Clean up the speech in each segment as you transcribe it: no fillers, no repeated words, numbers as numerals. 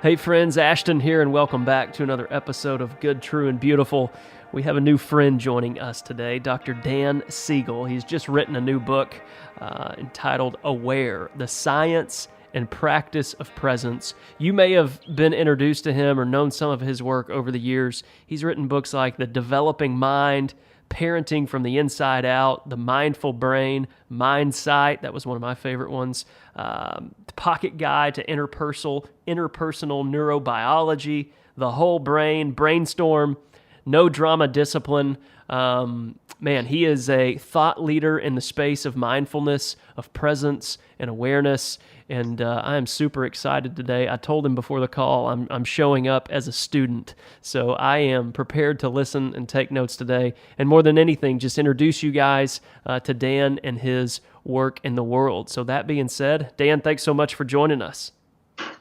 Hey friends, Ashton here, and welcome back to another episode of Good, True, and Beautiful. We have a new friend joining us today, Dr. Dan Siegel. He's just written a new book entitled Aware, the Science and Practice of Presence. You may have been introduced to him or known some of his work over the years. He's written books like The Developing Mind, Parenting from the Inside Out, The Mindful Brain, Mindsight, that was one of my favorite ones, Pocket Guide to Interpersonal Neurobiology, The Whole Brain, Brainstorm, No Drama Discipline. Man, he is a thought leader in the space of mindfulness, of presence and awareness, and I am super excited today. I told him before the call I'm showing up as a student, so I am prepared to listen and take notes today, and more than anything, just introduce you guys to Dan and his work in the world. So that being said, Dan, thanks so much for joining us.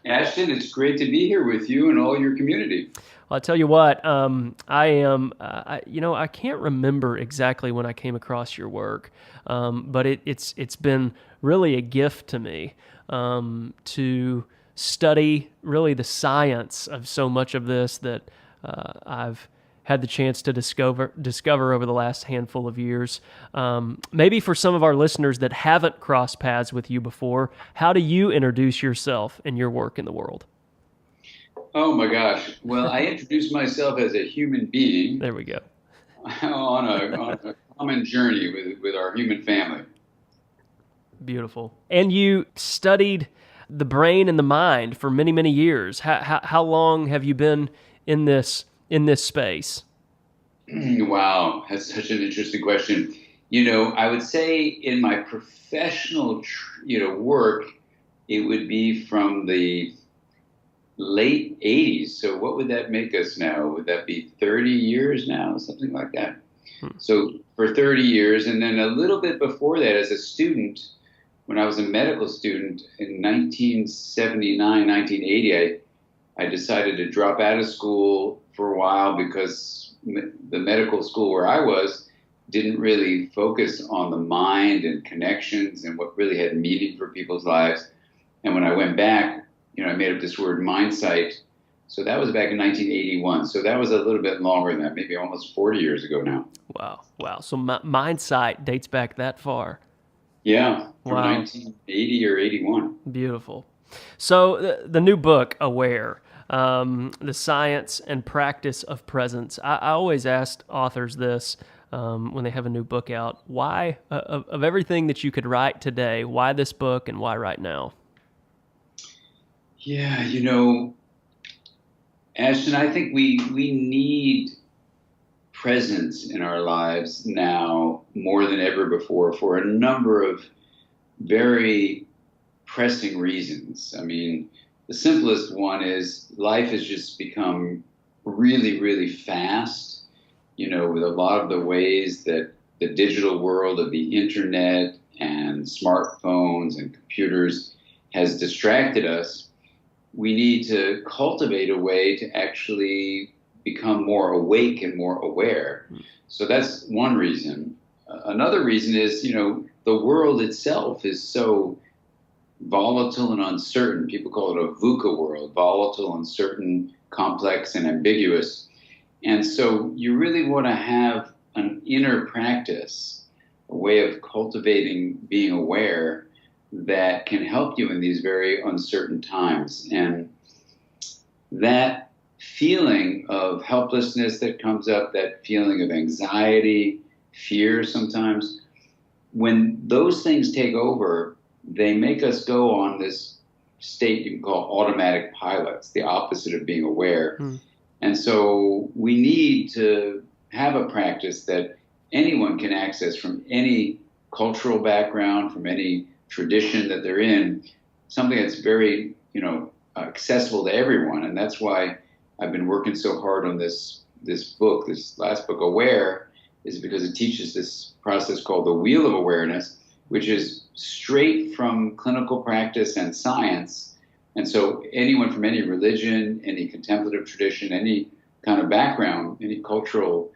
Ashton, it's great to be here with you and all your community. Well, I tell you what, I can't remember exactly when I came across your work, but it's been really a gift to me to study really the science of so much of this that I've had the chance to discover over the last handful of years. Maybe for some of our listeners that haven't crossed paths with you before, how do you introduce yourself and your work in the world? Oh my gosh. Well, I introduced myself as a human being. There we go. on a common journey with our human family. Beautiful. And you studied the brain and the mind for many, many years. How long have you been in this space? Wow, that's such an interesting question. I would say in my professional, work, it would be from the late 80s. So what would that make us now? Would that be 30 years now? Something like that. So for 30 years, and then a little bit before that as a student, when I was a medical student in 1979, 1980, I decided to drop out of school for a while because the medical school where I was didn't really focus on the mind and connections and what really had meaning for people's lives. And when I went back, I made up this word mindsight. So that was back in 1981. So that was a little bit longer than that, maybe almost 40 years ago now. Wow. So mindsight dates back that far. Yeah, from 1980 or 81. Beautiful. So the new book, Aware, the Science and Practice of Presence. I always ask authors this when they have a new book out. Why, of everything that you could write today, why this book and why right now? Yeah, Ashton, I think we need presence in our lives now more than ever before for a number of very pressing reasons. I mean, the simplest one is life has just become really, really fast, with a lot of the ways that the digital world of the internet and smartphones and computers has distracted us. We need to cultivate a way to actually become more awake and more aware. So that's one reason. Another reason is, the world itself is so volatile and uncertain. People call it a VUCA world, volatile, uncertain, complex, and ambiguous. And so you really want to have an inner practice, a way of cultivating being aware that can help you in these very uncertain times. And that feeling of helplessness that comes up, that feeling of anxiety, fear sometimes, when those things take over, they make us go on this state you can call automatic pilots, the opposite of being aware. And so we need to have a practice that anyone can access from any cultural background, from any tradition that they're in, something that's very, accessible to everyone. And that's why I've been working so hard on this book, this last book, Aware, is because it teaches this process called the Wheel of Awareness, which is straight from clinical practice and science. And so anyone from any religion, any contemplative tradition, any kind of background, any cultural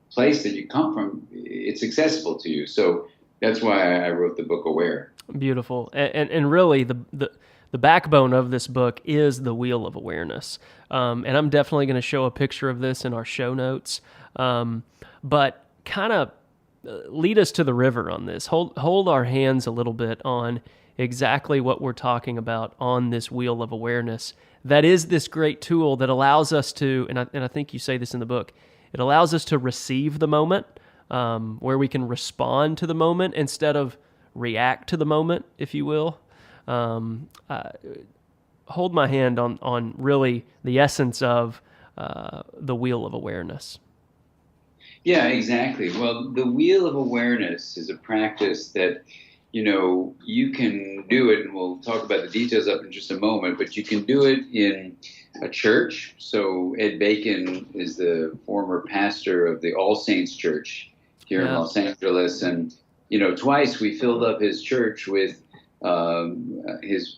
place that you come from, it's accessible to you. So that's why I wrote the book Aware. Beautiful. And really the backbone of this book is the Wheel of Awareness. And I'm definitely going to show a picture of this in our show notes. But kind of lead us to the river on this. Hold our hands a little bit on exactly what we're talking about on this Wheel of Awareness. That is this great tool that allows us to, and I think you say this in the book, it allows us to receive the moment, where we can respond to the moment instead of react to the moment, if you will. Hold my hand on really the essence of the Wheel of Awareness. Yeah, exactly. Well, the Wheel of Awareness is a practice that, you can do it, and we'll talk about the details of it in just a moment, but you can do it in a church. So Ed Bacon is the former pastor of the All Saints Church here in Los Angeles. And, twice we filled up his church with his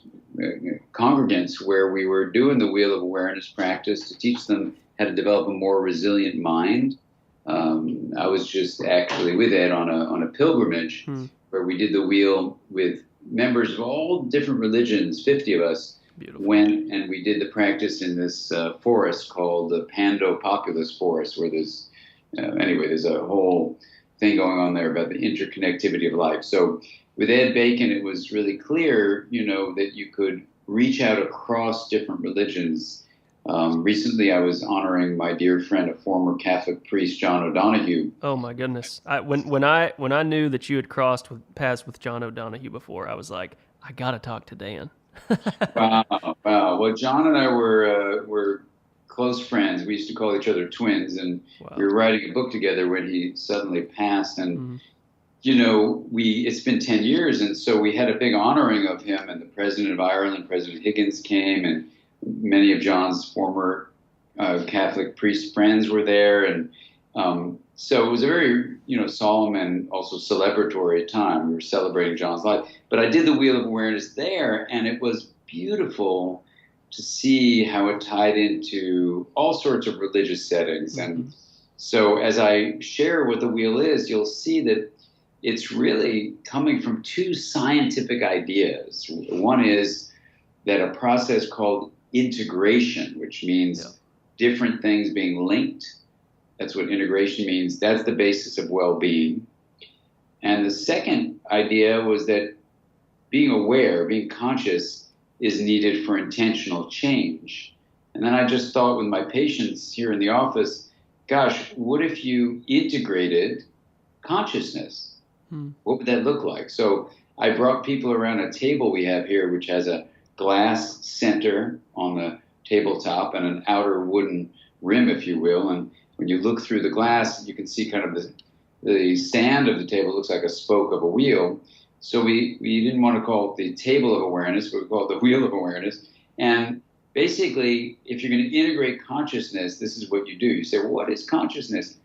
congregants where we were doing the Wheel of Awareness practice to teach them how to develop a more resilient mind. I was just actually with Ed on a pilgrimage where we did the wheel with members of all different religions. 50 of us went, and we did the practice in this forest called the Pando Populous Forest, where there's a whole thing going on there about the interconnectivity of life. So with Ed Bacon, it was really clear, that you could reach out across different religions. Recently, I was honoring my dear friend, a former Catholic priest, John O'Donohue. Oh my goodness! When I knew that you had crossed paths with John O'Donohue before, I was like, I gotta talk to Dan. Wow. Well, John and I were close friends. We used to call each other twins, and we were writing a book together when he suddenly passed. And it's been 10 years, and so we had a big honoring of him. And the president of Ireland, President Higgins, came, and many of John's former Catholic priest friends were there, and so it was a very solemn and also celebratory time. We were celebrating John's life. But I did the Wheel of Awareness there, and it was beautiful to see how it tied into all sorts of religious settings. And so as I share what the wheel is, you'll see that it's really coming from two scientific ideas. One is that a process called integration, which means different things being linked. That's what integration means. That's the basis of well-being. And the second idea was that being aware, being conscious, is needed for intentional change. And then I just thought with my patients here in the office, gosh, what if you integrated consciousness? What would that look like? So I brought people around a table we have here, which has a glass center on the tabletop and an outer wooden rim, if you will. And when you look through the glass, you can see kind of the stand of the table looks like a spoke of a wheel. So we didn't want to call it the table of awareness, but we call it the wheel of awareness. And basically, if you're going to integrate consciousness, this is what you do. You say, well, what is consciousness?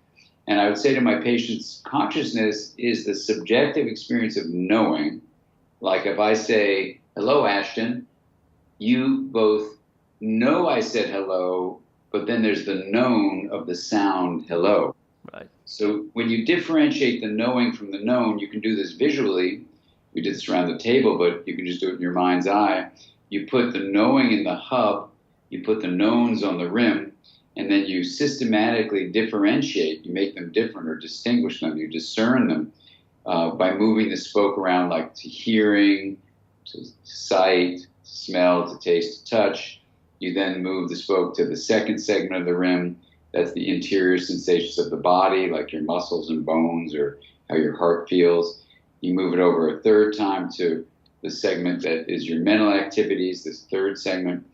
And I would say to my patients, consciousness is the subjective experience of knowing. Like if I say, hello, Ashton, you both know I said hello, but then there's the known of the sound hello. Right. So when you differentiate the knowing from the known, you can do this visually. We did this around the table, but you can just do it in your mind's eye. You put the knowing in the hub, you put the knowns on the rim, and then you systematically differentiate. You make them different or distinguish them. You discern them by moving the spoke around, like to hearing, to sight, to smell, to taste, to touch. You then move the spoke to the second segment of the rim. That's the interior sensations of the body, like your muscles and bones or how your heart feels. You move it over a third time to the segment that is your mental activities, this third segment.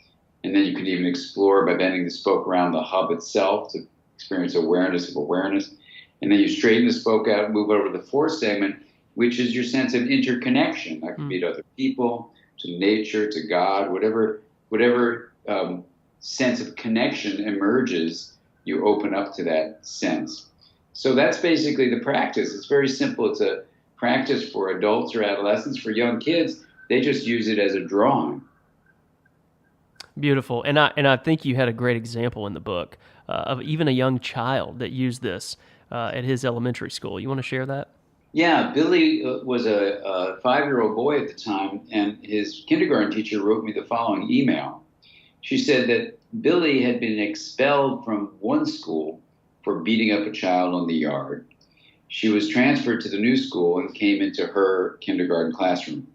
And then you can even explore by bending the spoke around the hub itself to experience awareness of awareness. And then you straighten the spoke out and move over to the fourth segment, which is your sense of interconnection. That could be to other people, to nature, to God, whatever sense of connection emerges, you open up to that sense. So that's basically the practice. It's very simple. It's a practice for adults or adolescents. For young kids, they just use it as a drawing. Beautiful. And I think you had a great example in the book of even a young child that used this at his elementary school. You want to share that? Yeah, Billy was a 5-year-old boy at the time, and his kindergarten teacher wrote me the following email. She said that Billy had been expelled from one school for beating up a child on the yard. She was transferred to the new school and came into her kindergarten classroom.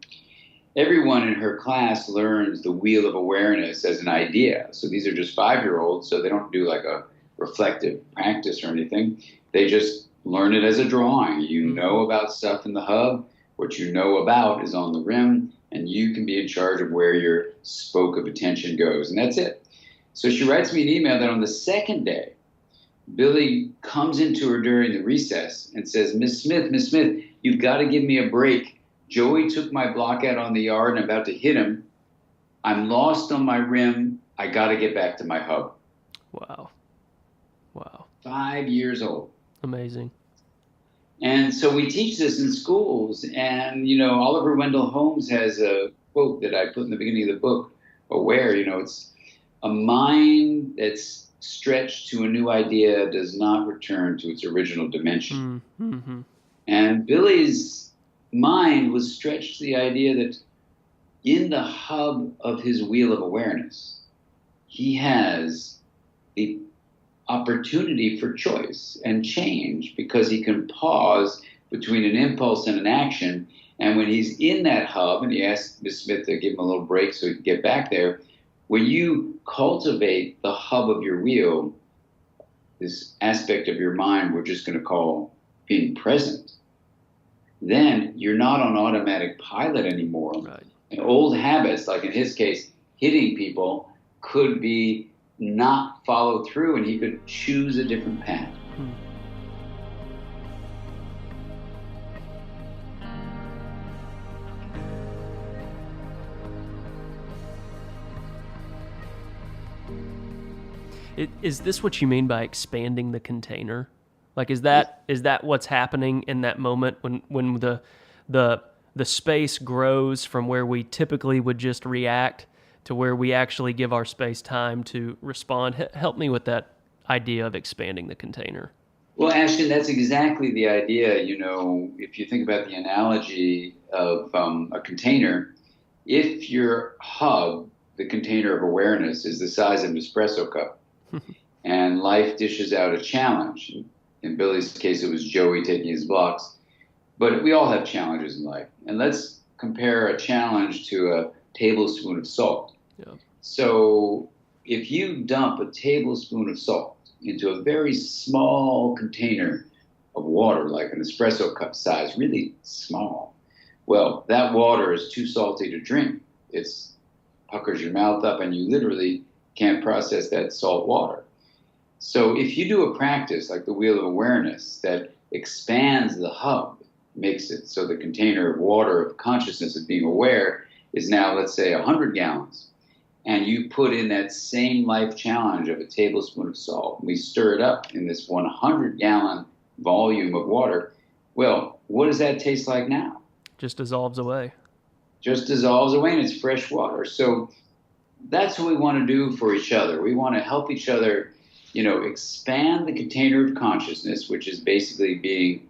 Everyone in her class learns the wheel of awareness as an idea. So these are just 5-year-olds, so they don't do like a reflective practice or anything. They just learn it as a drawing. You know about stuff in the hub. What you know about is on the rim, and you can be in charge of where your spoke of attention goes. And that's it. So she writes me an email that on the second day, Billy comes into her during the recess and says, Miss Smith, you've got to give me a break. Joey took my block out on the yard and I'm about to hit him. I'm lost on my rim. I got to get back to my hub. Wow. Wow. 5 years old. Amazing. And so we teach this in schools. And, Oliver Wendell Holmes has a quote that I put in the beginning of the book, Aware, it's a mind that's stretched to a new idea does not return to its original dimension. Mm-hmm. And Billy's mind was stretched to the idea that in the hub of his wheel of awareness, he has the opportunity for choice and change because he can pause between an impulse and an action. And when he's in that hub, and he asked Miss Smith to give him a little break so he could get back there, when you cultivate the hub of your wheel, this aspect of your mind we're just going to call being present, then you're not on automatic pilot anymore. Right. And old habits, like in his case, hitting people, could be not followed through, and he could choose a different path. Is this what you mean by expanding the container? Like, is that what's happening in that moment when the space grows from where we typically would just react to where we actually give our space time to respond? Help me with that idea of expanding the container. Well, Ashton, that's exactly the idea. If you think about the analogy of a container, if your hub, the container of awareness, is the size of an espresso cup, and life dishes out a challenge. In Billy's case, it was Joey taking his blocks. But we all have challenges in life. And let's compare a challenge to a tablespoon of salt. Yeah. So if you dump a tablespoon of salt into a very small container of water, like an espresso cup size, really small, well, that water is too salty to drink. It puckers your mouth up, and you literally can't process that salt water. So if you do a practice like the wheel of awareness that expands the hub, makes it so the container of water of consciousness of being aware is now, let's say, 100 gallons, and you put in that same life challenge of a tablespoon of salt, and we stir it up in this 100-gallon volume of water, well, what does that taste like now? Just dissolves away. Just dissolves away, and it's fresh water. So that's what we want to do for each other. We want to help each other, expand the container of consciousness, which is basically being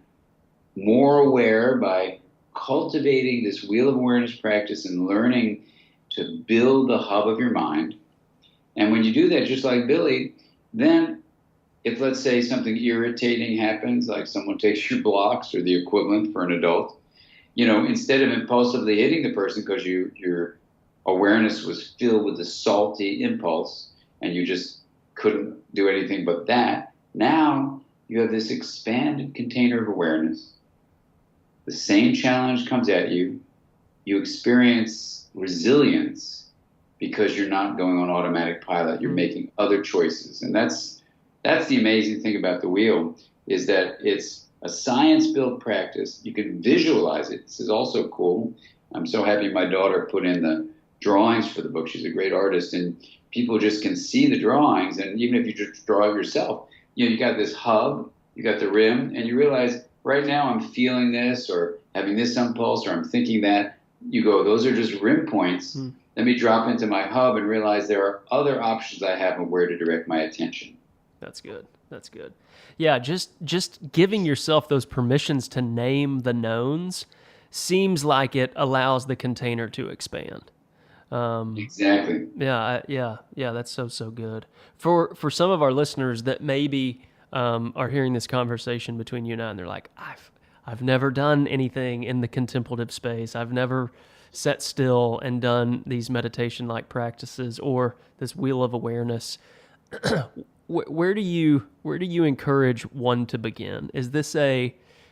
more aware by cultivating this wheel of awareness practice and learning to build the hub of your mind. And when you do that, just like Billy, then if, let's say, something irritating happens, like someone takes your blocks or the equivalent for an adult, instead of impulsively hitting the person because your awareness was filled with the salty impulse and you just couldn't do anything but that, now you have this expanded container of awareness. The same challenge comes at you. You experience resilience because you're not going on automatic pilot. You're making other choices. And that's the amazing thing about the wheel, is that it's a science-built practice. You can visualize it. This is also cool. I'm so happy my daughter put in the drawings for the book. She's a great artist, and people just can see the drawings. And even if you just draw it yourself, you got this hub, you got the rim, and you realize right now I'm feeling this or having this impulse or I'm thinking that. You go, those are just rim points. Let me drop into my hub and realize there are other options I have of where to direct my attention. That's good. That's good. Yeah, just giving yourself those permissions to name the knowns seems like it allows the container to expand. Exactly. Yeah. That's so good. For some of our listeners that maybe are hearing this conversation between you and I, and they're like, I've never done anything in the contemplative space. I've never sat still and done these meditation like practices or this wheel of awareness. Where do you encourage one to begin? Is this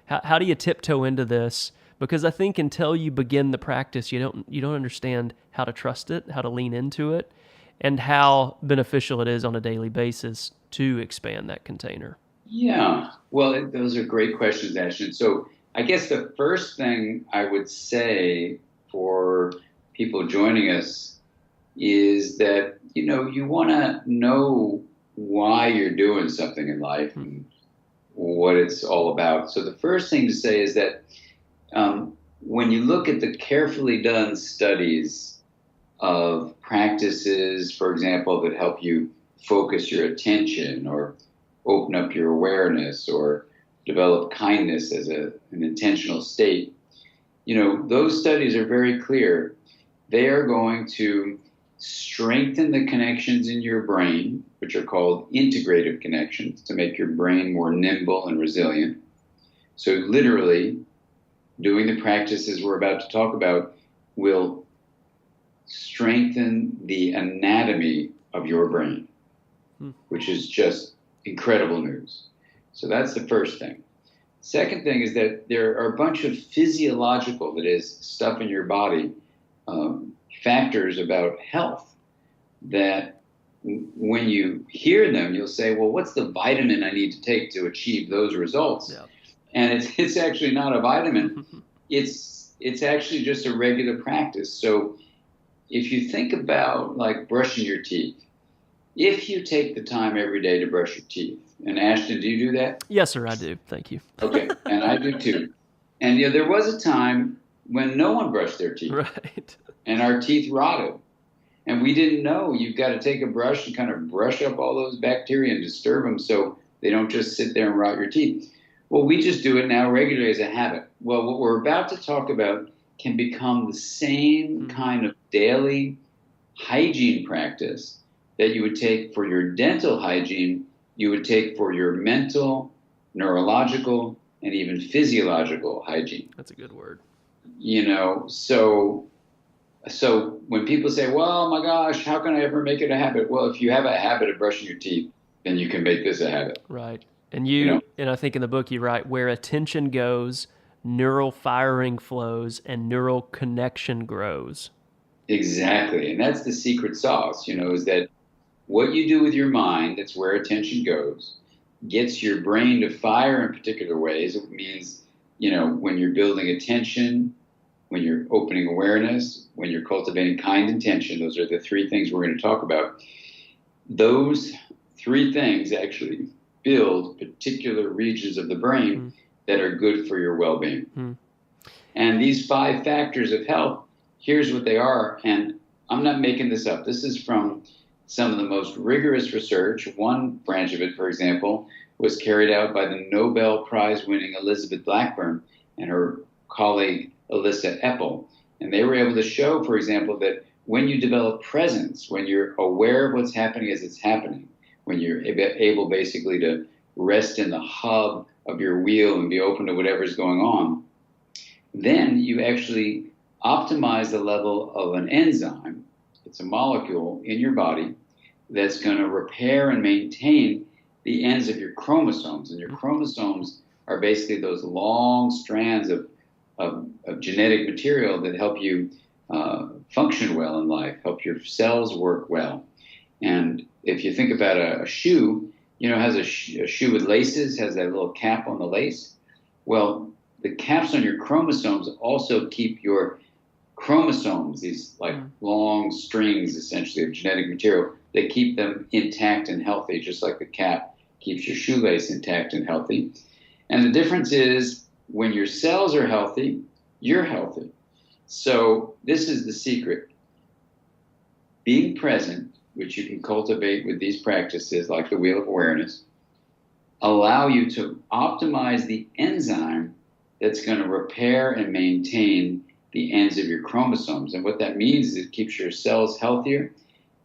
how do you tiptoe into this? Because I think until you begin the practice, you don't understand how to trust it, how to lean into it, and how beneficial it is on a daily basis to expand that container. Yeah. Well, those are great questions, Ashton. So I guess the first thing I would say for people joining us is that, you want to know why you're doing something in life and what it's all about. So the first thing to say is that when you look at the carefully done studies of practices, for example, that help you focus your attention or open up your awareness or develop kindness as an intentional state, those studies are very clear. They are going to strengthen the connections in your brain, which are called integrative connections, to make your brain more nimble and resilient. So literally, doing the practices we're about to talk about will strengthen the anatomy of your brain, which is just incredible news. So that's the first thing. Second thing is that there are a bunch of physiological, that is, stuff in your body, factors about health that when you hear them, you'll say, well, what's the vitamin I need to take to achieve those results? Yeah. And it's actually not a vitamin. It's actually just a regular practice. So if you think about like brushing your teeth, if you take the time every day to brush your teeth, and Ashton, do you do that? Yes, sir, I do. Thank you. Okay, and I do too. And there was a time when no one brushed their teeth. Right. And our teeth rotted. And we didn't know you've got to take a brush and kind of brush up all those bacteria and disturb them so they don't just sit there and rot your teeth. Well, we just do it now regularly as a habit. Well, what we're about to talk about can become the same kind of daily hygiene practice that you would take for your dental hygiene, you would take for your mental, neurological, and even physiological hygiene. That's a good word. So when people say, well, my gosh, how can I ever make it a habit? Well, if you have a habit of brushing your teeth, then you can make this a habit. Right. And and I think in the book you write, where attention goes, neural firing flows, and neural connection grows. Exactly. And that's the secret sauce, is that what you do with your mind, that's where attention goes, gets your brain to fire in particular ways. It means, when you're building attention, when you're opening awareness, when you're cultivating kind intention, those are the three things we're going to talk about. Those three things actually build particular regions of the brain that are good for your well-being. And these 5 factors of health, here's what they are. And I'm not making this up. This is from some of the most rigorous research. One branch of it, for example, was carried out by the Nobel Prize-winning Elizabeth Blackburn and her colleague Alyssa Epel. And they were able to show, for example, that when you develop presence, when you're aware of what's happening as it's happening, when you're able basically to rest in the hub of your wheel and be open to whatever's going on, then you actually optimize the level of an enzyme. It's a molecule in your body that's going to repair and maintain the ends of your chromosomes. And your chromosomes are basically those long strands of genetic material that help you function well in life, help your cells work well. And if you think about a shoe, has a shoe with laces, has that little cap on the lace. Well, the caps on your chromosomes also keep your chromosomes, these like long strings essentially of genetic material, they keep them intact and healthy, just like the cap keeps your shoelace intact and healthy. And the difference is when your cells are healthy, you're healthy. So this is the secret. Being present which you can cultivate with these practices like the Wheel of Awareness, allow you to optimize the enzyme that's going to repair and maintain the ends of your chromosomes. And what that means is it keeps your cells healthier,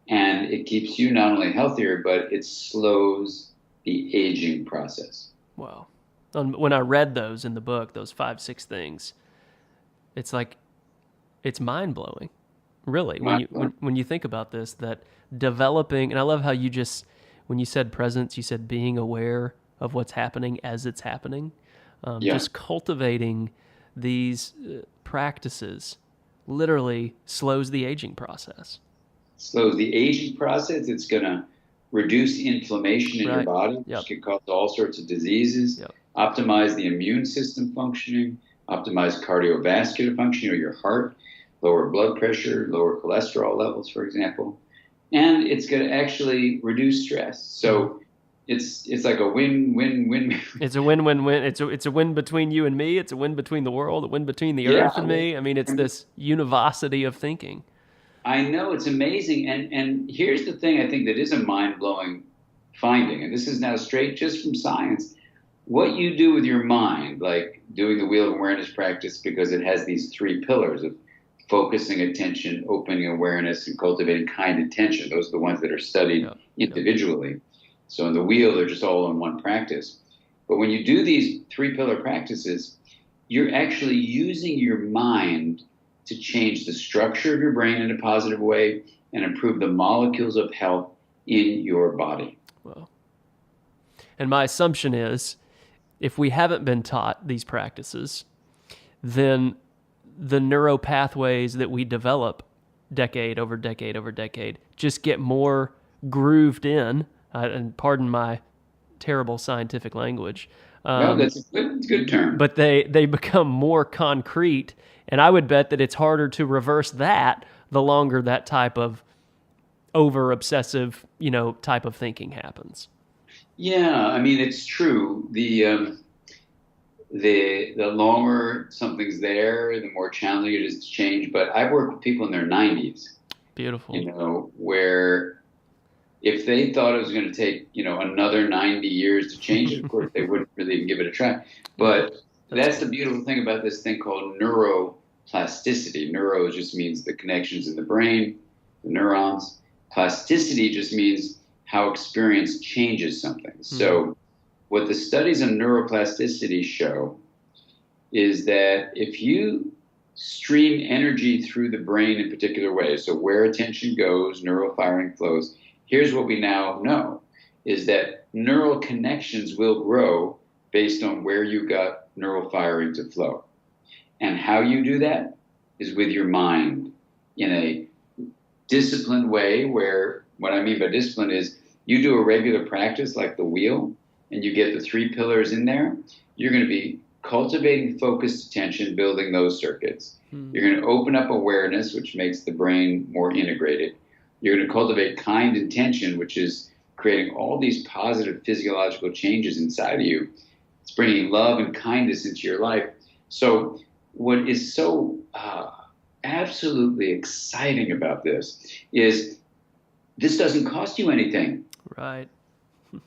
and it keeps you not only healthier, but it slows the aging process. Wow. When I read those in the book, those 5-6 things, it's like, it's mind-blowing, really, when you think about this, that developing, and I love how you just, when you said presence, you said being aware of what's happening as it's happening. Just cultivating these practices literally slows the aging process. Slows the aging process. It's going to reduce inflammation in your body, which can cause all sorts of diseases, optimize the immune system functioning, optimize cardiovascular functioning, or your heart, lower blood pressure, lower cholesterol levels, for example. And it's going to actually reduce stress. So it's like a win-win-win. It's a win-win-win. It's a win between you and me. It's a win between the world, a win between the earth and me. I mean, it's this univocity of thinking. I know, it's amazing. And here's the thing I think that is a mind-blowing finding, and this is now straight just from science. What you do with your mind, like doing the Wheel of Awareness practice, because it has these 3 pillars of focusing attention, opening awareness, and cultivating kind attention. Those are the ones that are studied individually. So in the wheel, they're just all in one practice. But when you do these 3-pillar practices, you're actually using your mind to change the structure of your brain in a positive way and improve the molecules of health in your body. Well, and my assumption is, if we haven't been taught these practices, then the neural pathways that we develop decade over decade over decade just get more grooved in, and pardon my terrible scientific language. No, that's a good term. But they become more concrete, and I would bet that it's harder to reverse that the longer that type of over-obsessive, type of thinking happens. Yeah, I mean, it's true. The longer something's there, the more challenging it is to change. But I've worked with people in their 90s. Beautiful. Where if they thought it was going to take, another 90 years to change it, of course, they wouldn't really even give it a try. But that's the beautiful thing about this thing called neuroplasticity. Neuro just means the connections in the brain, the neurons. Plasticity just means how experience changes something. Mm-hmm. So what the studies on neuroplasticity show is that if you stream energy through the brain in particular ways, so where attention goes, neural firing flows, here's what we now know, is that neural connections will grow based on where you got neural firing to flow. And how you do that is with your mind in a disciplined way, where what I mean by discipline is you do a regular practice like the wheel, and you get the 3 pillars in there, you're going to be cultivating focused attention, building those circuits. You're going to open up awareness, which makes the brain more integrated. You're going to cultivate kind intention, which is creating all these positive physiological changes inside of you. It's bringing love and kindness into your life. So what is so absolutely exciting about this is this doesn't cost you anything. Right.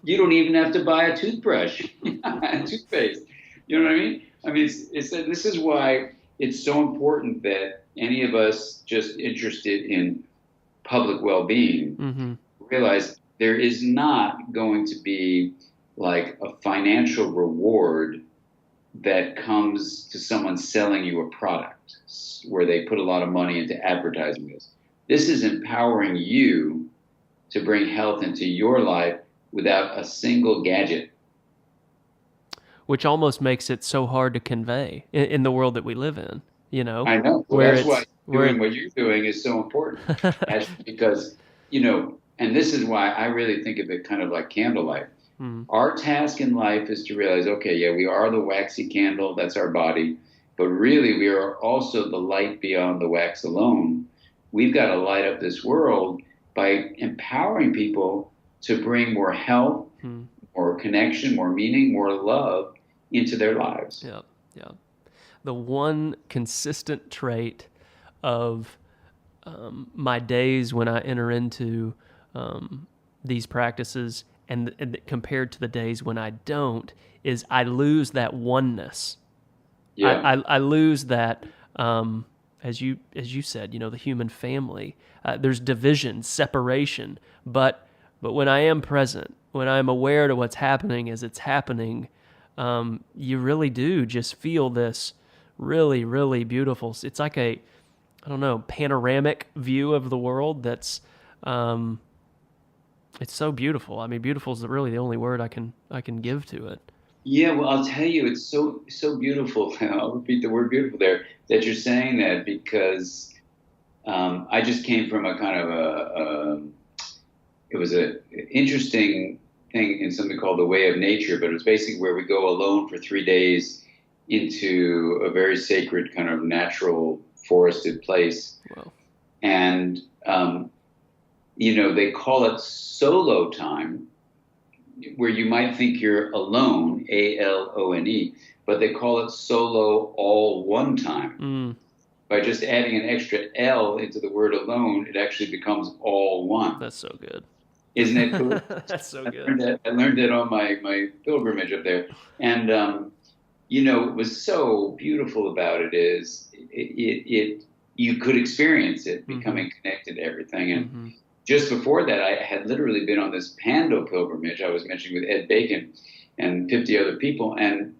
You don't even have to buy a toothbrush and toothpaste. You know what I mean? I mean, this is why it's so important that any of us just interested in public well-being realize there is not going to be like a financial reward that comes to someone selling you a product where they put a lot of money into advertising this. This is empowering you to bring health into your life without a single gadget. Which almost makes it so hard to convey in the world that we live in, I know. Well, that's why doing what you're doing is so important. Because, and this is why I really think of it kind of like candlelight. Our task in life is to realize, okay, yeah, we are the waxy candle, that's our body, but really we are also the light beyond the wax alone. We've got to light up this world by empowering people to bring more health, more connection, more meaning, more love into their lives. Yeah. The one consistent trait of my days when I enter into these practices, and compared to the days when I don't, is I lose that oneness. Yeah. I lose that, as you said, the human family. There's division, separation, but when I am present, when I'm aware to what's happening as it's happening, you really do just feel this really, really beautiful. It's like a, I don't know, panoramic view of the world that's, it's so beautiful. I mean, beautiful is really the only word I can give to it. Yeah, well, I'll tell you, it's so beautiful. I'll repeat the word beautiful there, that you're saying that, because I just came from a kind of it was a interesting thing in something called the Way of Nature, but it was basically where we go alone for 3 days into a very sacred kind of natural forested place. Wow. And, they call it solo time, where you might think you're alone, ALONE, but they call it solo all one time. By just adding an extra L into the word alone, it actually becomes all one. That's so good. Isn't it cool? That's so good. I learned that on my pilgrimage up there. And, what was so beautiful about it is you could experience it becoming connected to everything. And just before that, I had literally been on this Pando pilgrimage I was mentioning with Ed Bacon and 50 other people. And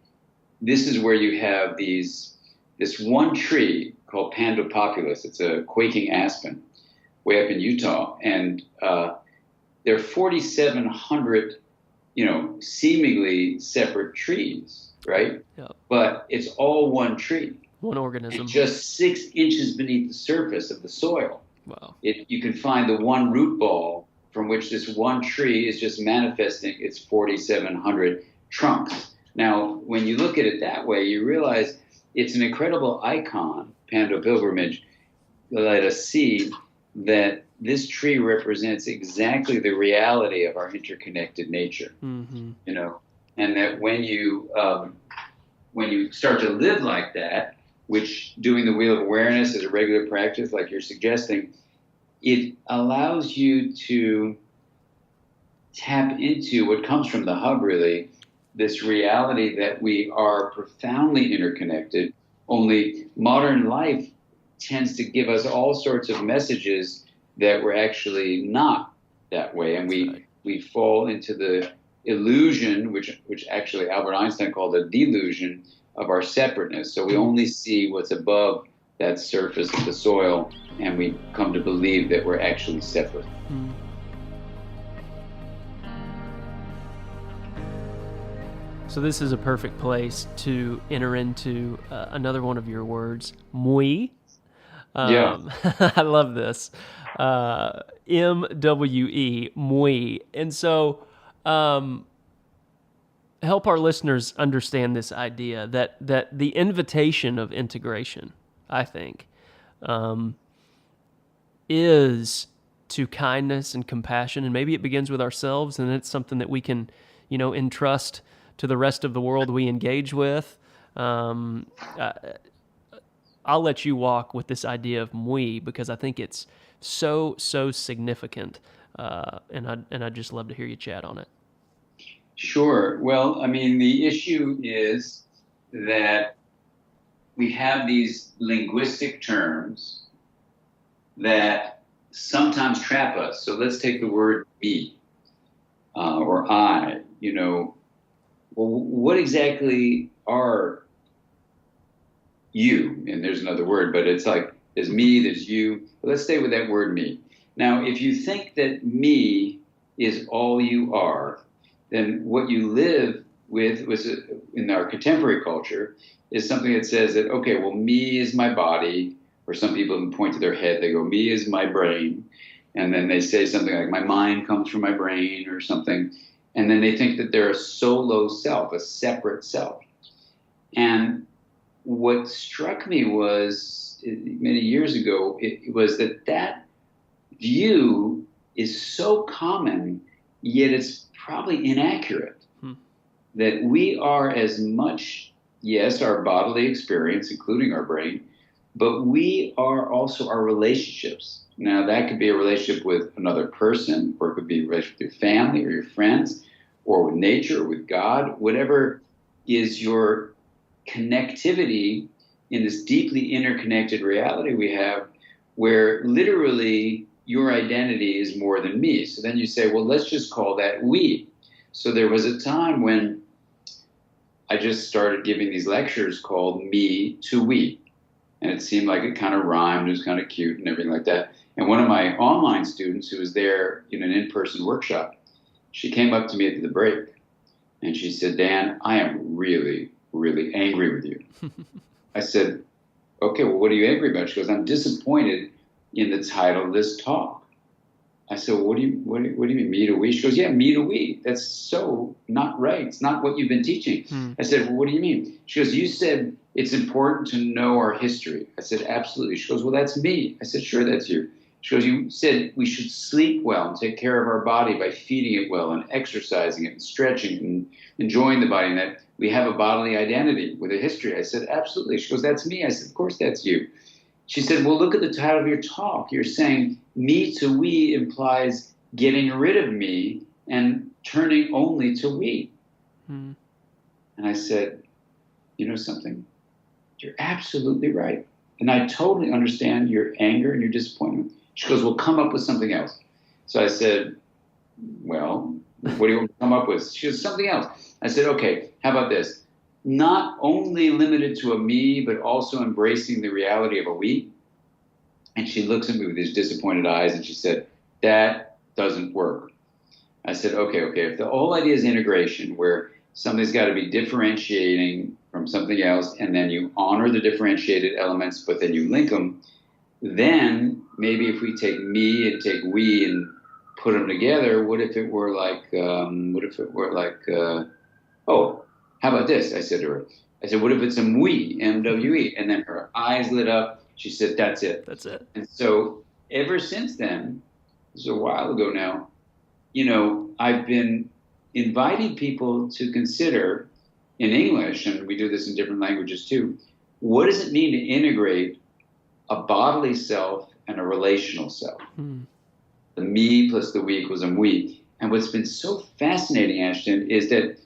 this is where you have this one tree called Pando populus. It's a quaking aspen way up in Utah. And there are 4,700, seemingly separate trees, right? Yep. But it's all one tree. One organism. And just 6 inches beneath the surface of the soil. Wow. You can find the one root ball from which this one tree is just manifesting its 4,700 trunks. Now, when you look at it that way, you realize it's an incredible icon, Pando pilgrimage, let us see that this tree represents exactly the reality of our interconnected nature. And that when you start to live like that, which doing the Wheel of Awareness is a regular practice, like you're suggesting, it allows you to tap into what comes from the hub, really, this reality that we are profoundly interconnected. Only modern life tends to give us all sorts of messages that we're actually not that way. And we fall into the illusion, which actually Albert Einstein called a delusion, of our separateness. So we only see what's above that surface of the soil, and we come to believe that we're actually separate. So this is a perfect place to enter into another one of your words, mui. I love this. MWE, mui. And so help our listeners understand this idea that the invitation of integration, I think, is to kindness and compassion, and maybe it begins with ourselves, and it's something that we can, entrust to the rest of the world we engage with. I'll let you walk with this idea of mui, because I think it's so significant, and I'd just love to hear you chat on it. Sure. Well, I mean, the issue is that we have these linguistic terms that sometimes trap us. So let's take the word me or I. Well, what exactly are you? And there's another word, but it's like there's me, there's you. But let's stay with that word me. Now, if you think that me is all you are, then what you live with in our contemporary culture is something that says that, okay, well, me is my body, or some people point to their head, they go, me is my brain. And then they say something like, my mind comes from my brain or something. And then they think that they're a solo self, a separate self. And what struck me was, many years ago, it was that view is so common, yet it's probably inaccurate. That we are as much, yes, our bodily experience, including our brain, but we are also our relationships. Now, that could be a relationship with another person, or it could be a relationship with your family or your friends, or with nature, or with God, whatever is your connectivity in this deeply interconnected reality we have, where literally your identity is more than me. So then you say, well, let's just call that we. So there was a time when I just started giving these lectures called Me to We. And it seemed like it kind of rhymed, it was kind of cute and everything like that. And one of my online students who was there in an in-person workshop, she came up to me at the break and she said, Dan, I am really, really angry with you. I said, okay, well, what are you angry about? She goes, I'm disappointed in the title of this talk. I said, well, what do you mean, me to we? She goes, yeah, me to we. That's so not right. It's not what you've been teaching. I said, well, what do you mean? She goes, you said it's important to know our history. I said, absolutely. She goes, well, that's me. I said, sure, that's you. She goes, you said we should sleep well and take care of our body by feeding it well and exercising it and stretching it and enjoying the body, and that we have a bodily identity with a history. I said, absolutely. She goes, that's me. I said, of course that's you. She said, well, look at the title of your talk. You're saying me to we implies getting rid of me and turning only to we. And I said, you know something? You're absolutely right. And I totally understand your anger and your disappointment. She goes, well, come up with something else. So I said, well, what do you want to come up with? She goes, something else. I said, okay, how about this? Not only limited to a me, but also embracing the reality of a we. And she looks at me with these disappointed eyes and she said, that doesn't work. I said, okay, if the whole idea is integration, where something's got to be differentiating from something else, and then you honor the differentiated elements, but then you link them, then maybe if we take me and take we and put them together, what if it were like, oh, how about this? I said to her, what if it's a MWE, M-W-E? And then her eyes lit up. She said, that's it. That's it. And so ever since then, this is a while ago now, I've been inviting people to consider in English, and we do this in different languages too, what does it mean to integrate a bodily self and a relational self? The me plus the we equals a we. And what's been so fascinating, Ashton, is that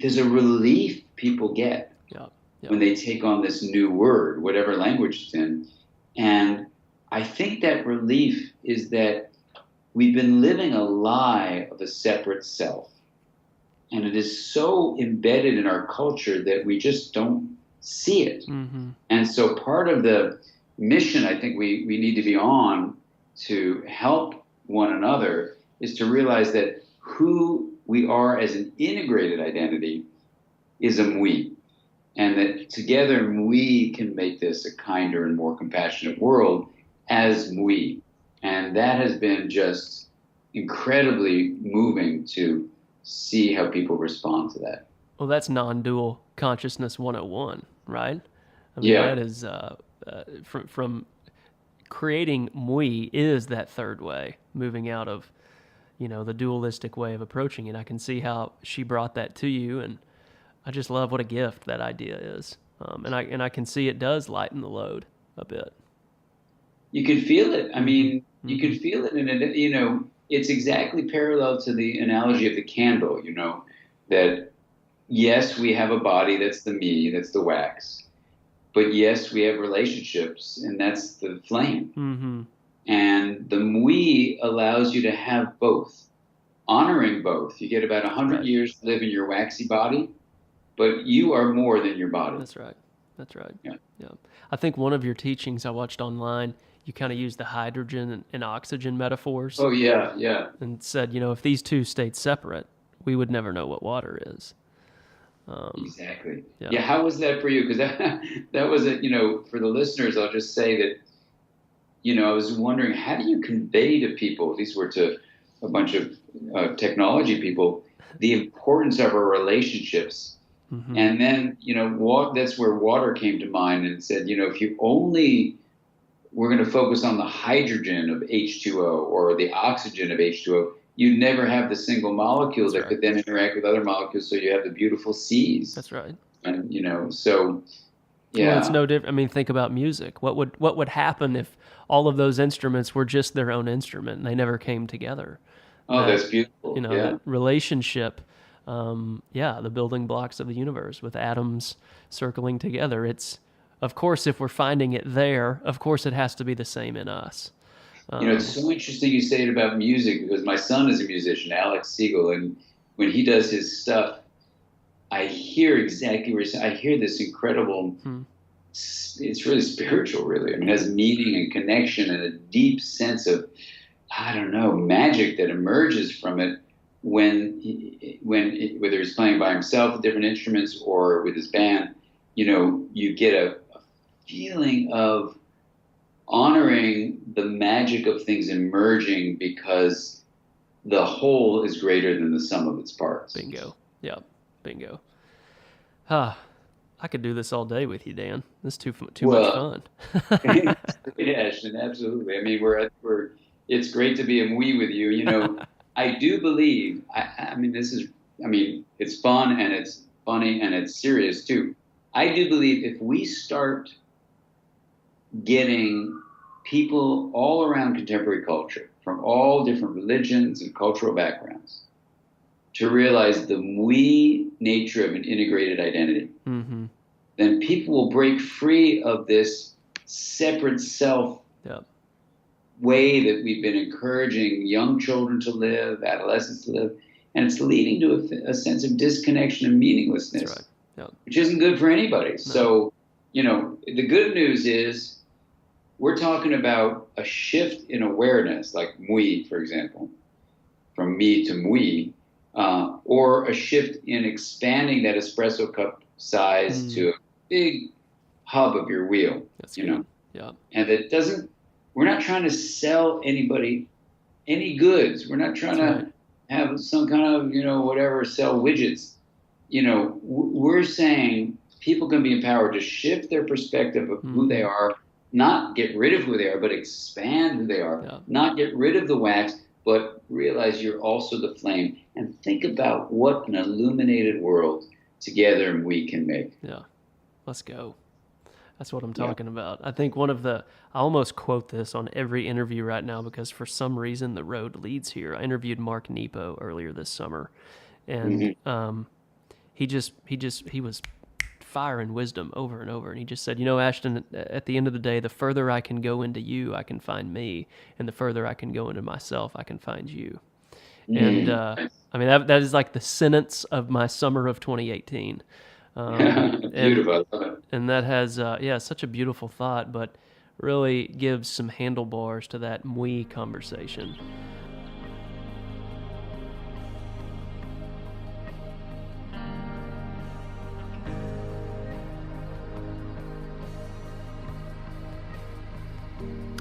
there's a relief people get when they take on this new word, whatever language it's in. And I think that relief is that we've been living a lie of a separate self. And it is so embedded in our culture that we just don't see it. And so part of the mission I think we need to be on to help one another is to realize that who we are as an integrated identity is a we. And that together we can make this a kinder and more compassionate world as we. And that has been just incredibly moving to see how people respond to that. Well, that's non-dual consciousness 101, right? I mean, that is from creating mui is that third way, moving out of, the dualistic way of approaching it. I can see how she brought that to you, and I just love what a gift that idea is. And I can see it does lighten the load a bit. You can feel it. I mean, you can feel it, and it, it's exactly parallel to the analogy of the candle, that yes, we have a body, that's the me, that's the wax. But yes, we have relationships, and that's the flame. And the mui allows you to have both, honoring both. You get about 100 years to live in your waxy body, but you are more than your body. That's right. Yeah. I think one of your teachings I watched online, you kind of used the hydrogen and oxygen metaphors. Oh, yeah. And said, if these two stayed separate, we would never know what water is. Exactly. Yeah. How was that for you? Because that was for the listeners, I'll just say that, I was wondering, how do you convey to people, these were to a bunch of technology people, the importance of our relationships. And then, that's where water came to mind and said, if you only we're going to focus on the hydrogen of H2O or the oxygen of H2O, you'd never have the single molecules that could then interact with other molecules, so you have the beautiful C's. That's right. And, so Well, it's Yeah. no different. I mean, think about music. What would happen if all of those instruments were just their own instrument and they never came together? Oh, That, that's beautiful. that Yeah. relationship, the building blocks of the universe with atoms circling together. It's, of course, if we're finding it there, of course it has to be the same in us. It's so interesting you say it about music because my son is a musician, Alex Siegel, and when he does his stuff, I hear exactly where I hear this incredible. Hmm. It's really spiritual, really. I mean, it has meaning and connection and a deep sense of, I don't know, magic that emerges from it whether he's playing by himself with different instruments or with his band. You get a feeling of honoring the magic of things emerging because the whole is greater than the sum of its parts. Bingo. Yeah. Bingo. Ah, I could do this all day with you, Dan. This is too much fun. Yeah, Ashton, absolutely. I mean, it's great to be a we with you. I do believe, I mean, it's fun and it's funny and it's serious too. I do believe if we start getting people all around contemporary culture from all different religions and cultural backgrounds to realize the we nature of an integrated identity, Mm-hmm. then people will break free of this separate self way that we've been encouraging young children to live, adolescents to live, and it's leading to a sense of disconnection and meaninglessness, That's right. which isn't good for anybody. No. So, the good news is we're talking about a shift in awareness, like mui, for example, from me to mui, or a shift in expanding that espresso cup size to a big hub of your wheel. That's good. Yeah. And it doesn't. We're not trying to sell anybody any goods. We're not trying to have some kind of sell widgets. We're saying people can be empowered to shift their perspective of who they are, not get rid of who they are, but expand who they are. Yeah. Not get rid of the wax, but realize you're also the flame. And think about what an illuminated world together we can make. Yeah, let's go. That's what I'm talking about. I think I almost quote this on every interview right now because for some reason the road leads here. I interviewed Mark Nepo earlier this summer, and he was firing wisdom over and over, and he just said, Ashton, at the end of the day, the further I can go into you, I can find me, and the further I can go into myself, I can find you. And I mean that is like the sentence of my summer of 2018. Beautiful. I love it. And that has such a beautiful thought, but really gives some handlebars to that we conversation.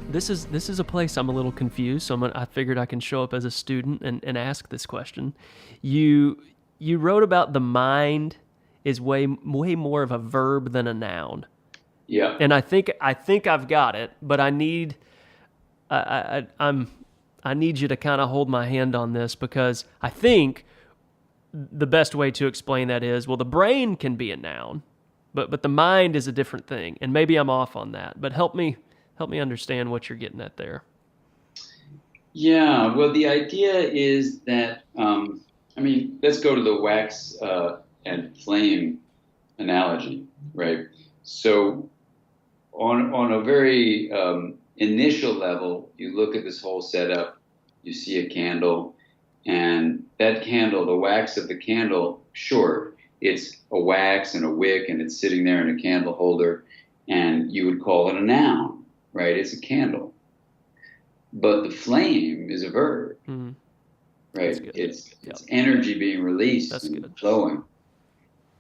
This is a place I'm a little confused, so I figured I can show up as a student and ask this question. You wrote about the mind is way more of a verb than a noun. Yeah. And I think I've got it, but I need you to kind of hold my hand on this because I think the best way to explain that is, well, the brain can be a noun, but the mind is a different thing. And maybe I'm off on that, but help me understand what you're getting at there. Yeah, well, the idea is that, let's go to the wax and flame analogy, right? So on a very initial level, you look at this whole setup, you see a candle, and that candle, the wax of the candle, sure, it's a wax and a wick, and it's sitting there in a candle holder, and you would call it a noun, right? It's a candle. But the flame is a verb, right? It's energy being released and flowing,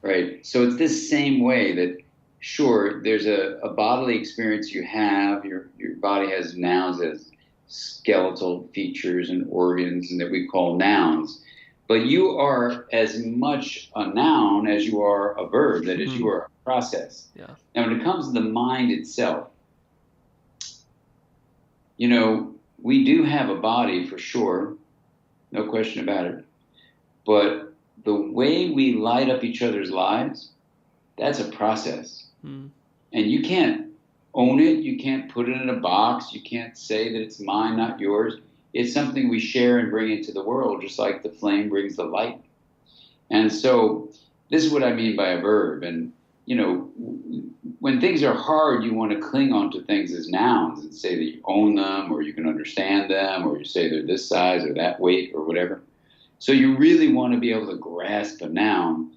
right? So it's this same way that, sure, there's a bodily experience you have. Your body has nouns as skeletal features and organs, and that we call nouns. But you are as much a noun as you are a verb. That is, you are a process. Yeah. Now, when it comes to the mind itself, we do have a body for sure, no question about it. But the way we light up each other's lives, that's a process. And you can't own it. You can't put it in a box. You can't say that it's mine, not yours. It's something we share and bring into the world, just like the flame brings the light. And so this is what I mean by a verb. And, when things are hard, you want to cling onto things as nouns and say that you own them, or you can understand them, or you say they're this size or that weight or whatever. So you really want to be able to grasp a noun.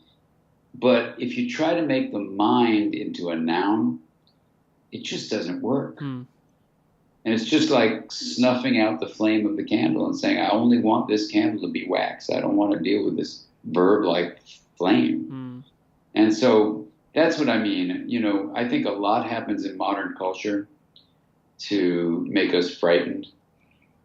But if you try to make the mind into a noun, it just doesn't work. And it's just like snuffing out the flame of the candle and saying, I only want this candle to be wax. I don't want to deal with this verb-like flame. And so that's what I mean. I think a lot happens in modern culture to make us frightened,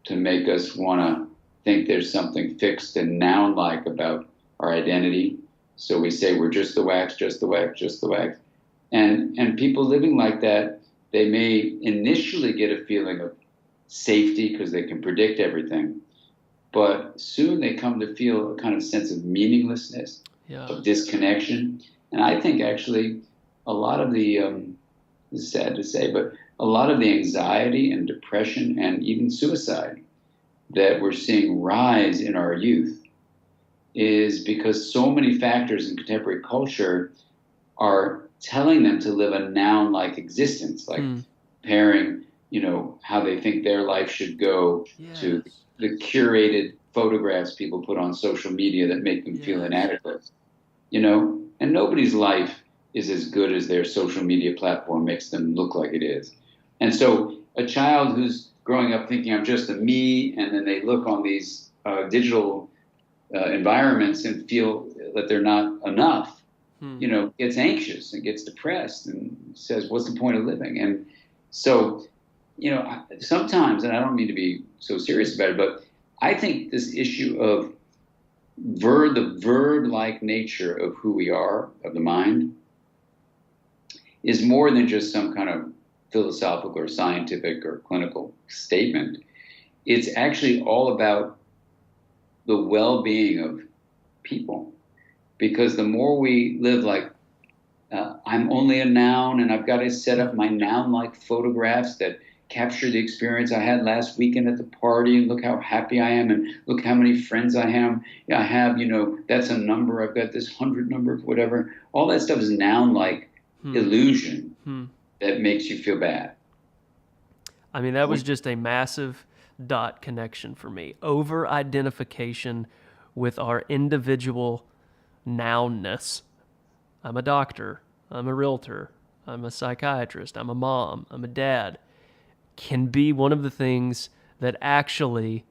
to make us want to think there's something fixed and noun-like about our identity. So we say we're just the wax, just the wax, just the wax. And people living like that, they may initially get a feeling of safety because they can predict everything. But soon they come to feel a kind of sense of meaninglessness, of disconnection. And I think actually a lot of the, this is sad to say, but a lot of the anxiety and depression and even suicide that we're seeing rise in our youth is because so many factors in contemporary culture are telling them to live a noun-like existence, like comparing, how they think their life should go to the curated photographs people put on social media that make them feel inadequate, and nobody's life is as good as their social media platform makes them look like it is. And so a child who's growing up thinking I'm just a me, and then they look on these digital environments and feel that they're not enough, gets anxious and gets depressed and says, what's the point of living? And so, sometimes, and I don't mean to be so serious about it, but I think this issue of the verb-like nature of who we are, of the mind, is more than just some kind of philosophical or scientific or clinical statement. It's actually all about the well-being of people. Because the more we live like, I'm only a noun and I've got to set up my noun-like photographs that capture the experience I had last weekend at the party, and look how happy I am, and look how many friends I have. That's a number. I've got this 100 number, whatever. All that stuff is noun-like illusion that makes you feel bad. I mean, that was just a massive dot connection for me. Over-identification with our individual nounness. I'm a doctor. I'm a realtor. I'm a psychiatrist. I'm a mom. I'm a dad. Can be one of the things that actually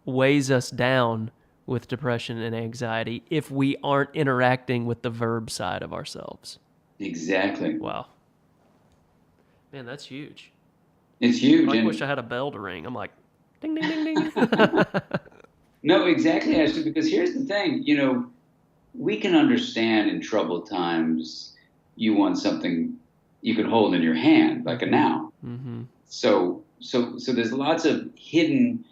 weighs us down with depression and anxiety if we aren't interacting with the verb side of ourselves. Exactly. Wow. Man, that's huge. It's huge. I wish I had a bell to ring. I'm like, ding, ding, ding, ding. No, exactly, Ashton, because here's the thing, we can understand in troubled times you want something you can hold in your hand, like a noun. So there's lots of hidden,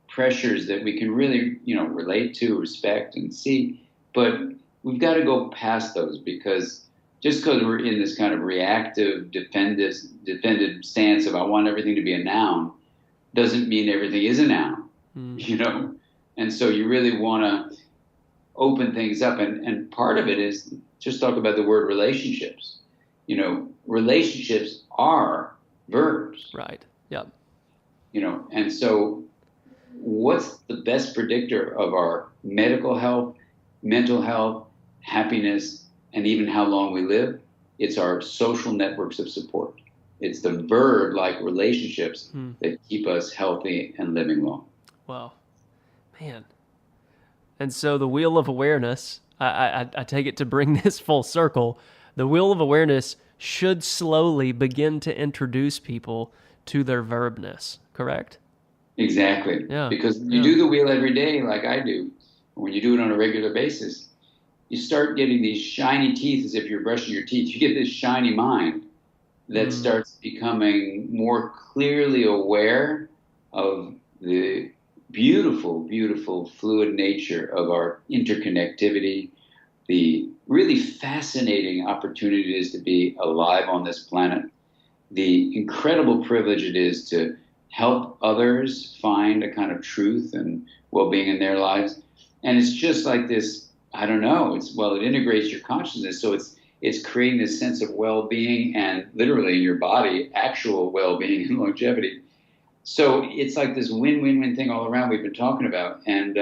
pressures that we can really, relate to, respect, and see. But we've got to go past those, because just because we're in this kind of reactive, defended stance of I want everything to be a noun, doesn't mean everything is a noun, And so you really want to open things up. And part of it is just talk about the word relationships. Relationships are verbs. Right. Yep. And so what's the best predictor of our medical health, mental health, happiness, and even how long we live? It's our social networks of support. It's the verb-like relationships that keep us healthy and living long. Wow. Man. And so the wheel of awareness, I take it to bring this full circle, the wheel of awareness should slowly begin to introduce people to their verbness, correct? Exactly. Yeah. Because you do the wheel every day like I do. When you do it on a regular basis, you start getting these shiny teeth as if you're brushing your teeth. You get this shiny mind that starts becoming more clearly aware of the beautiful, beautiful fluid nature of our interconnectivity, the really fascinating opportunity it is to be alive on this planet, the incredible privilege it is to help others find a kind of truth and well-being in their lives. And it's just like this, I don't know, it integrates your consciousness. So it's creating this sense of well-being and literally in your body, actual well-being and longevity. So it's like this win-win-win thing all around we've been talking about. And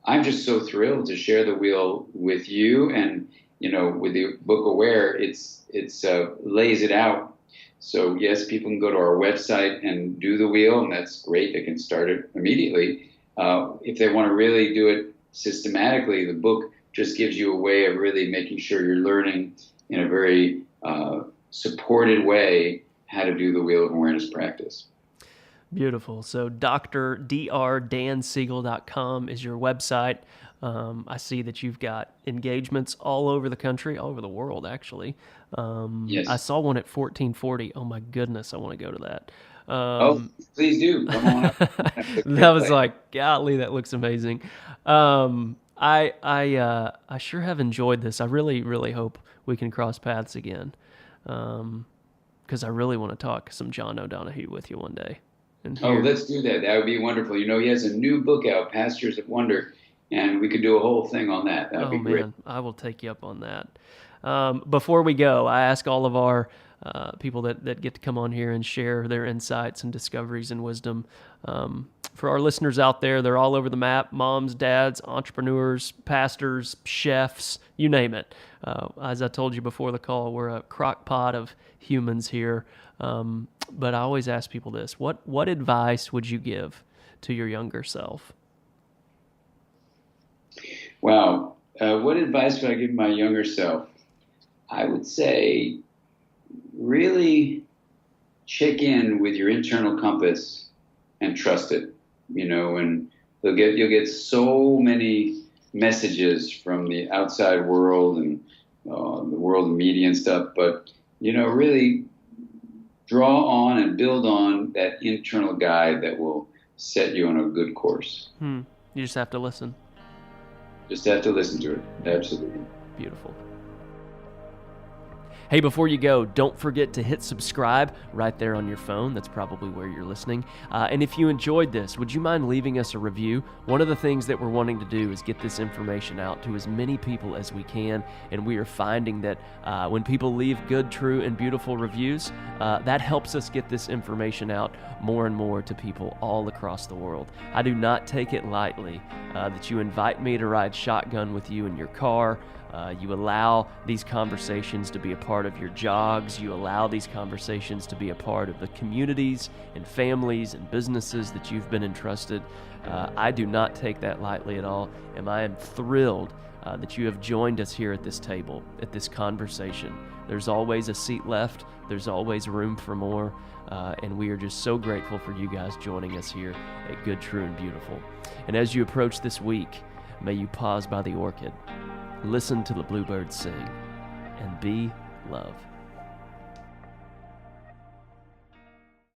I'm just so thrilled to share the wheel with you. And, with the book Aware, it's lays it out. So yes, people can go to our website and do the wheel, and that's great. They can start it immediately. If they want to really do it systematically, the book just gives you a way of really making sure you're learning in a very supported way how to do the Wheel of Awareness practice. Beautiful. So drdansiegel.com is your website. I see that you've got engagements all over the country, all over the world, actually. Yes. I saw one at 1440. Oh, my goodness, I want to go to that. Please do. Come on up. That was like, golly, that looks amazing. I sure have enjoyed this. I really, really hope we can cross paths again, because I really want to talk some John O'Donohue with you one day. Let's do that. That would be wonderful. He has a new book out, Pastures of Wonder, and we could do a whole thing on that. That would be great. I will take you up on that. Before we go, I ask all of our people that get to come on here and share their insights and discoveries and wisdom. For our listeners out there, they're all over the map: moms, dads, entrepreneurs, pastors, chefs, you name it. As I told you before the call, we're a crock pot of humans here. But I always ask people this: what advice would you give to your younger self? Wow. What advice would I give my younger self? I would say really check in with your internal compass and trust it, and you'll get so many messages from the outside world and the world of media and stuff, but, really draw on and build on that internal guide that will set you on a good course. You just have to listen. Just have to listen to it. Absolutely. Beautiful. Hey, before you go, don't forget to hit subscribe right there on your phone. That's probably where you're listening. And if you enjoyed this, would you mind leaving us a review? One of the things that we're wanting to do is get this information out to as many people as we can. And we are finding that when people leave good, true, and beautiful reviews, that helps us get this information out more and more to people all across the world. I do not take it lightly that you invite me to ride shotgun with you in your car. You allow these conversations to be a part of your jogs. You allow these conversations to be a part of the communities and families and businesses that you've been entrusted. I do not take that lightly at all, and I am thrilled that you have joined us here at this table, at this conversation. There's always a seat left. There's always room for more, and we are just so grateful for you guys joining us here at Good, True, and Beautiful. And as you approach this week, may you pause by the orchid, listen to the bluebirds sing, and be love.